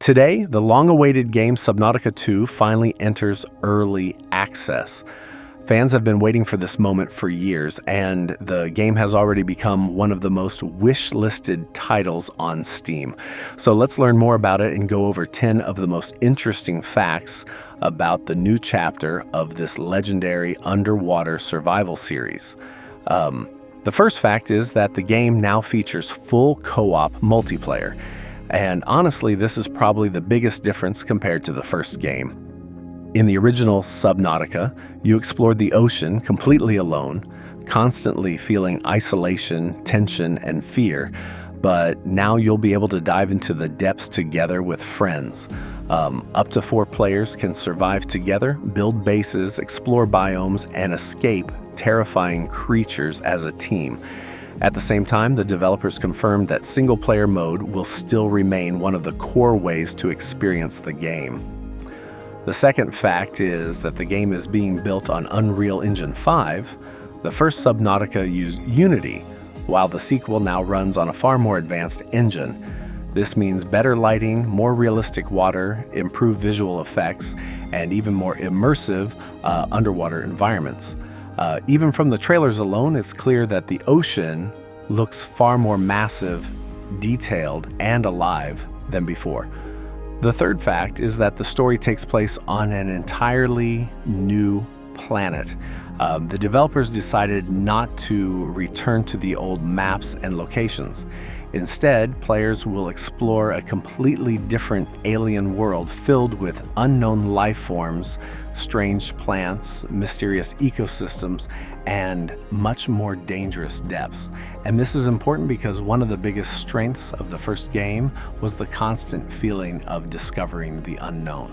Today, the long-awaited game Subnautica 2 finally enters early access. Fans have been waiting for this moment for years, and the game has already become one of the most wish-listed titles on Steam. So let's learn more about it and go over 10 of the most interesting facts about the new chapter of this legendary underwater survival series. The first fact is that the game now features full co-op multiplayer. And honestly, this is probably the biggest difference compared to the first game. In the original Subnautica, you explored the ocean completely alone, constantly feeling isolation, tension, and fear, but now you'll be able to dive into the depths together with friends. Up to 4 players can survive together, build bases, explore biomes, and escape terrifying creatures as a team. At the same time, the developers confirmed that single-player mode will still remain one of the core ways to experience the game. The second fact is that the game is being built on Unreal Engine 5. The first Subnautica used Unity, while the sequel now runs on a far more advanced engine. This means better lighting, more realistic water, improved visual effects, and even more immersive underwater environments. Even from the trailers alone, it's clear that the ocean looks far more massive, detailed, and alive than before. The third fact is that the story takes place on an entirely new planet. The developers decided not to return to the old maps and locations. Instead, players will explore a completely different alien world filled with unknown life forms, strange plants, mysterious ecosystems, and much more dangerous depths. And this is important because one of the biggest strengths of the first game was the constant feeling of discovering the unknown.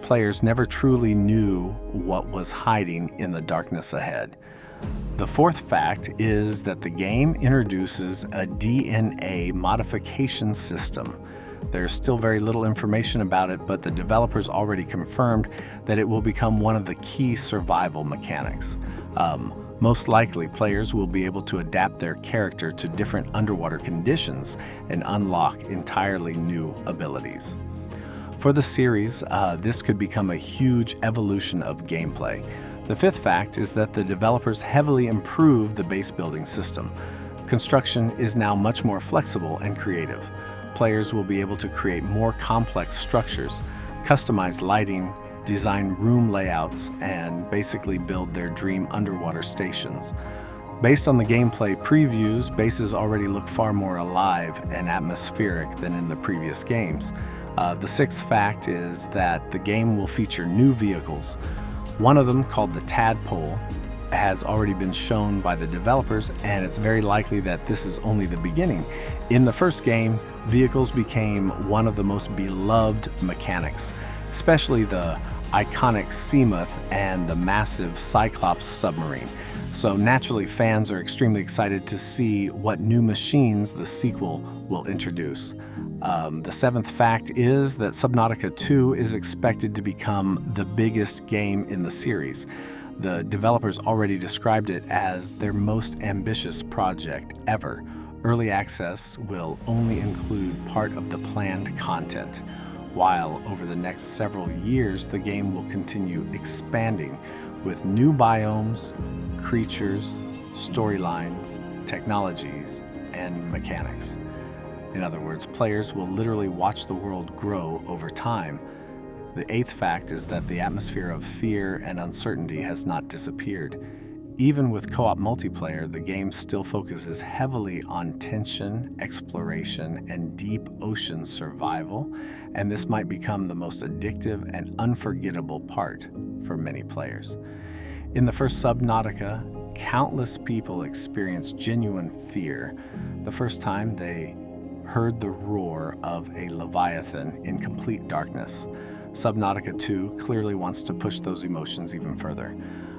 Players never truly knew what was hiding in the darkness ahead. The fourth fact is that the game introduces a DNA modification system. There's still very little information about it, but the developers already confirmed that it will become one of the key survival mechanics. Most likely, players will be able to adapt their character to different underwater conditions and unlock entirely new abilities. For the series, this could become a huge evolution of gameplay. The fifth fact is that the developers heavily improved the base building system. Construction is now much more flexible and creative. Players will be able to create more complex structures, customize lighting, design room layouts, and basically build their dream underwater stations. Based on the gameplay previews, bases already look far more alive and atmospheric than in the previous games. The sixth fact is that the game will feature new vehicles. One of them, called the Tadpole, has already been shown by the developers, and it's very likely that this is only the beginning. In the first game, vehicles became one of the most beloved mechanics, especially the iconic Seamoth and the massive Cyclops submarine. So naturally, fans are extremely excited to see what new machines the sequel will introduce. The seventh fact is that Subnautica 2 is expected to become the biggest game in the series. The developers already described it as their most ambitious project ever. Early access will only include part of the planned content, while over the next several years, the game will continue expanding with new biomes, creatures, storylines, technologies, and mechanics. In other words, players will literally watch the world grow over time. The eighth fact is that the atmosphere of fear and uncertainty has not disappeared. Even with co-op multiplayer, the game still focuses heavily on tension, exploration, and deep ocean survival, and this might become the most addictive and unforgettable part for many players. In the first Subnautica, countless people experienced genuine fear the first time they heard the roar of a leviathan in complete darkness. Subnautica 2 clearly wants to push those emotions even further.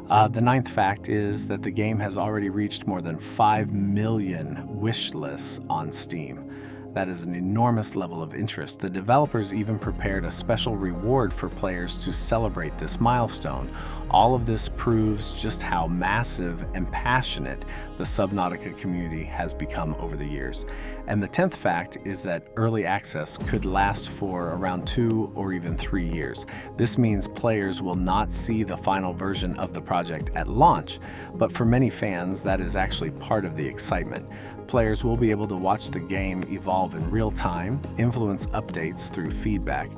The ninth fact is that the game has already reached more than 5 million wish lists on Steam. That is an enormous level of interest. The developers even prepared a special reward for players to celebrate this milestone. All of this proves just how massive and passionate the Subnautica community has become over the years. And the 10th fact is that early access could last for around 2 or even 3 years. This means players will not see the final version of the project at launch, but for many fans, that is actually part of the excitement. Players will be able to watch the game evolve in real time, influence updates through feedback,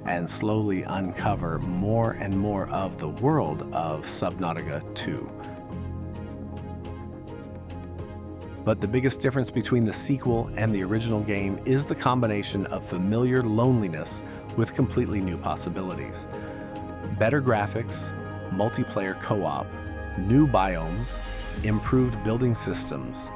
and slowly uncover more and more of the world of Subnautica 2. But the biggest difference between the sequel and the original game is the combination of familiar loneliness with completely new possibilities. Better graphics, multiplayer co-op, new biomes, improved building systems,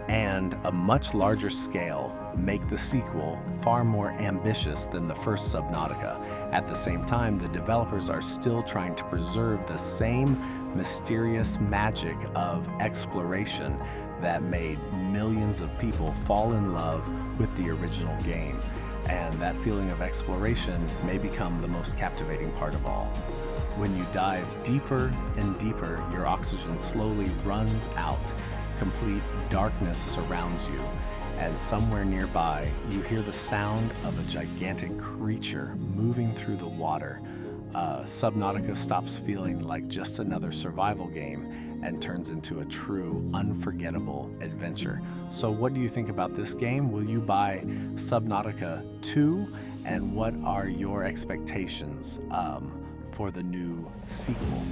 and a much larger scale make the sequel far more ambitious than the first Subnautica. At the same time, the developers are still trying to preserve the same mysterious magic of exploration that made millions of people fall in love with the original game. And that feeling of exploration may become the most captivating part of all. When you dive deeper and deeper, your oxygen slowly runs out. Complete darkness surrounds you, and somewhere nearby, you hear the sound of a gigantic creature moving through the water. Subnautica stops feeling like just another survival game and turns into a true, unforgettable adventure. So what do you think about this game? Will you buy Subnautica 2? And what are your expectations for the new sequel?